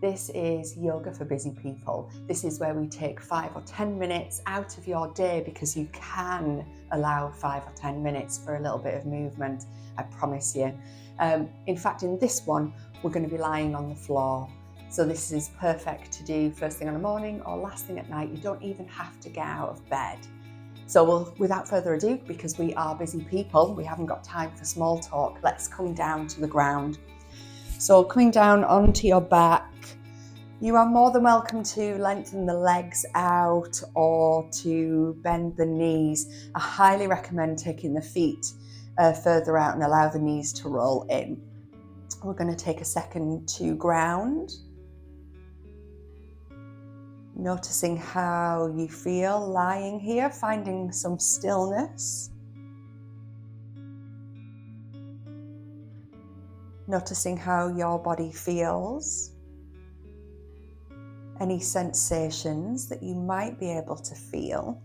This is yoga for busy people. This is where we take 5 or 10 minutes out of your day, because you can allow 5 or 10 minutes for a little bit of movement, I promise you. In fact, in this one, we're going to be lying on the floor. So this is perfect to do first thing in the morning or last thing at night. You don't even have to get out of bed. So without further ado, because we are busy people, we haven't got time for small talk, let's come down to the ground. So coming down onto your back, you are more than welcome to lengthen the legs out or to bend the knees. I highly recommend taking the feet further out and allow the knees to roll in. We're going to take a second to ground. Noticing how you feel lying here, finding some stillness. Noticing how your body feels. Any sensations that you might be able to feel.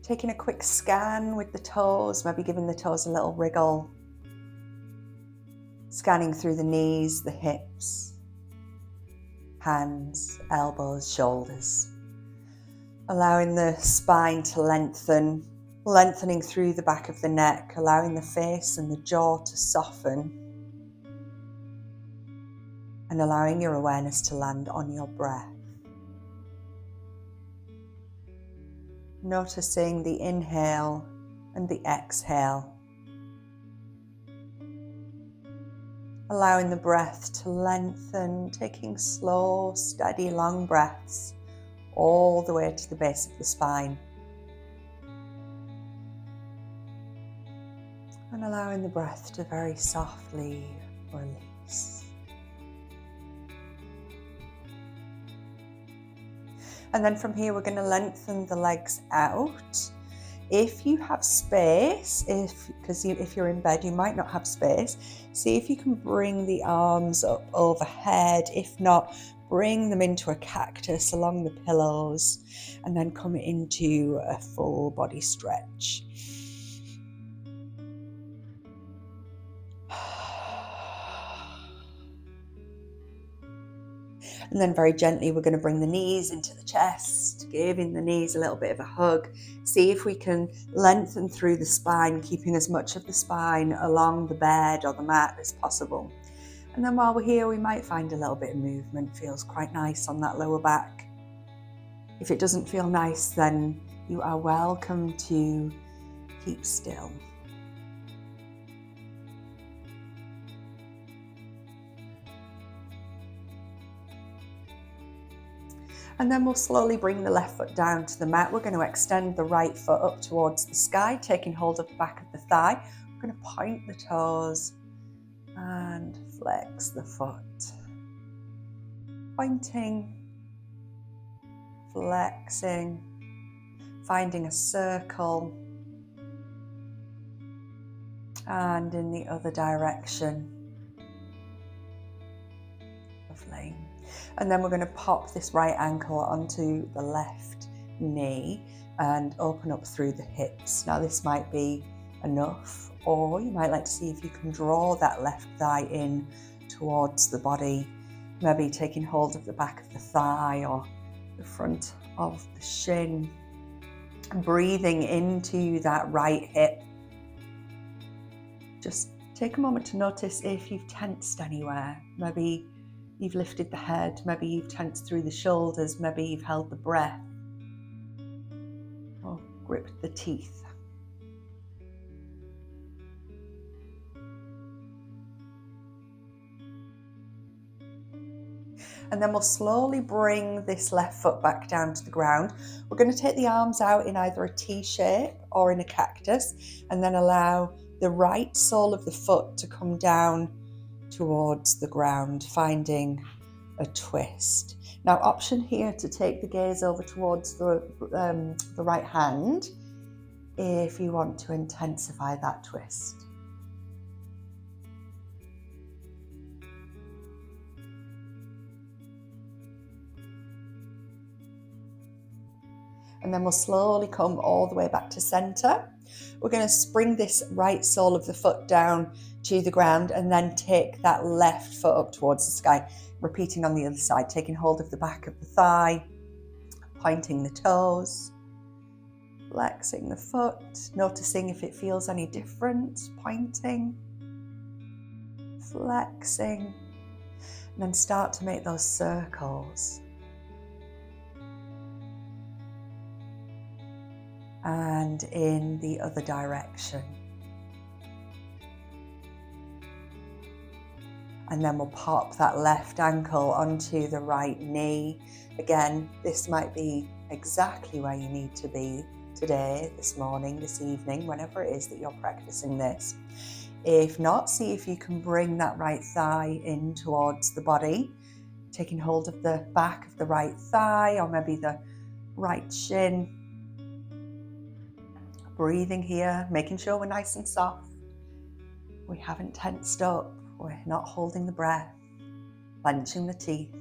Taking a quick scan with the toes, maybe giving the toes a little wriggle. Scanning through the knees, the hips, hands, elbows, shoulders. Allowing the spine to lengthening through the back of the neck, allowing the face and the jaw to soften. And allowing your awareness to land on your breath. Noticing the inhale and the exhale. Allowing the breath to lengthen, taking slow, steady, long breaths all the way to the base of the spine. And allowing the breath to very softly release. And then from here, we're going to lengthen the legs out. If you have space, if you're in bed, you might not have space, see if you can bring the arms up overhead. If not, bring them into a cactus along the pillows and then come into a full body stretch. And then very gently, we're going to bring the knees into the chest, giving the knees a little bit of a hug. See if we can lengthen through the spine, keeping as much of the spine along the bed or the mat as possible. And then while we're here, we might find a little bit of movement feels quite nice on that lower back. If it doesn't feel nice, then you are welcome to keep still. And then we'll slowly bring the left foot down to the mat. We're going to extend the right foot up towards the sky, taking hold of the back of the thigh. We're going to point the toes and flex the foot. Pointing, flexing, finding a circle, and in the other direction. Lovely. And then we're going to pop this right ankle onto the left knee and open up through the hips. Now this might be enough, or you might like to see if you can draw that left thigh in towards the body, maybe taking hold of the back of the thigh or the front of the shin, and breathing into that right hip. Just take a moment to notice if you've tensed anywhere. Maybe you've lifted the head, maybe you've tensed through the shoulders, maybe you've held the breath or gripped the teeth. And then we'll slowly bring this left foot back down to the ground. We're going to take the arms out in either a T shape or in a cactus, and then allow the right sole of the foot to come down towards the ground, finding a twist. Now, option here to take the gaze over towards the right hand if you want to intensify that twist. And then we'll slowly come all the way back to center. We're going to bring this right sole of the foot down to the ground, and then take that left foot up towards the sky. Repeating on the other side, taking hold of the back of the thigh, pointing the toes, flexing the foot, noticing if it feels any different, pointing, flexing, and then start to make those circles. And in the other direction. And then we'll pop that left ankle onto the right knee. Again, this might be exactly where you need to be today, this morning, this evening, whenever it is that you're practicing this. If not, see if you can bring that right thigh in towards the body, taking hold of the back of the right thigh or maybe the right shin. Breathing here, making sure we're nice and soft. We haven't tensed up. We're not holding the breath, clenching the teeth.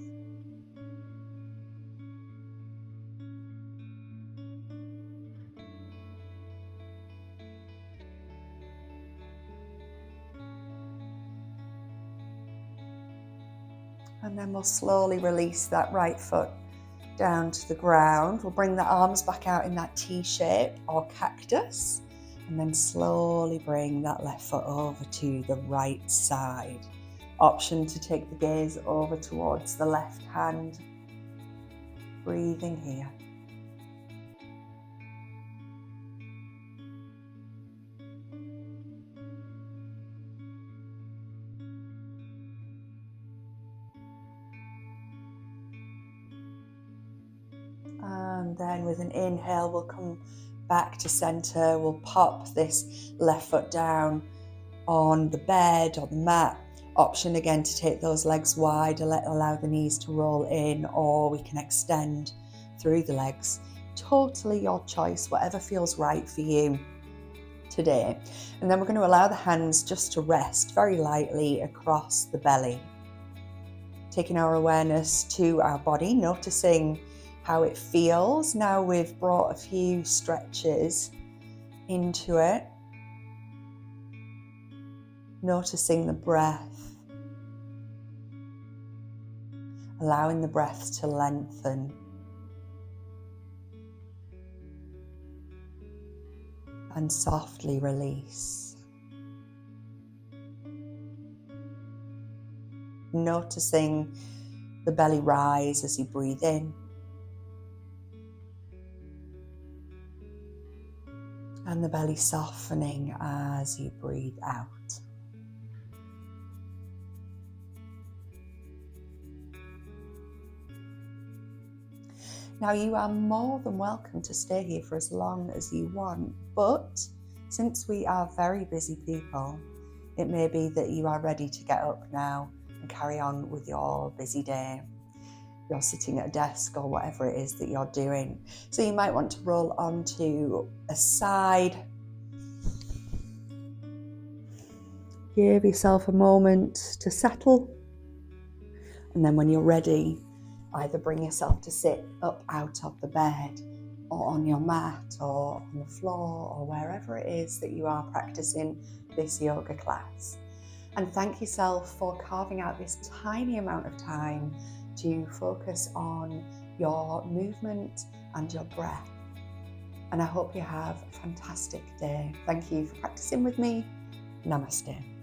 And then we'll slowly release that right foot down to the ground. We'll bring the arms back out in that T shape or cactus, and then slowly bring that left foot over to the right side. Option to take the gaze over towards the left hand. Breathing here. And then with an inhale, we'll come back to center. We'll pop this left foot down on the bed or the mat. Option again to take those legs wide, allow the knees to roll in, or we can extend through the legs. Totally your choice, whatever feels right for you today. And then we're going to allow the hands just to rest very lightly across the belly. Taking our awareness to our body, noticing how it feels. Now we've brought a few stretches into it. Noticing the breath. Allowing the breath to lengthen. And softly release. Noticing the belly rise as you breathe in. And the belly softening as you breathe out. Now you are more than welcome to stay here for as long as you want, but since we are very busy people, it may be that you are ready to get up now and carry on with your busy day. You're sitting at a desk or whatever it is that you're doing. So you might want to roll onto a side. Give yourself a moment to settle. And then when you're ready, either bring yourself to sit up out of the bed or on your mat or on the floor or wherever it is that you are practicing this yoga class. And thank yourself for carving out this tiny amount of time to focus on your movement and your breath. And I hope you have a fantastic day. Thank you for practicing with me. Namaste.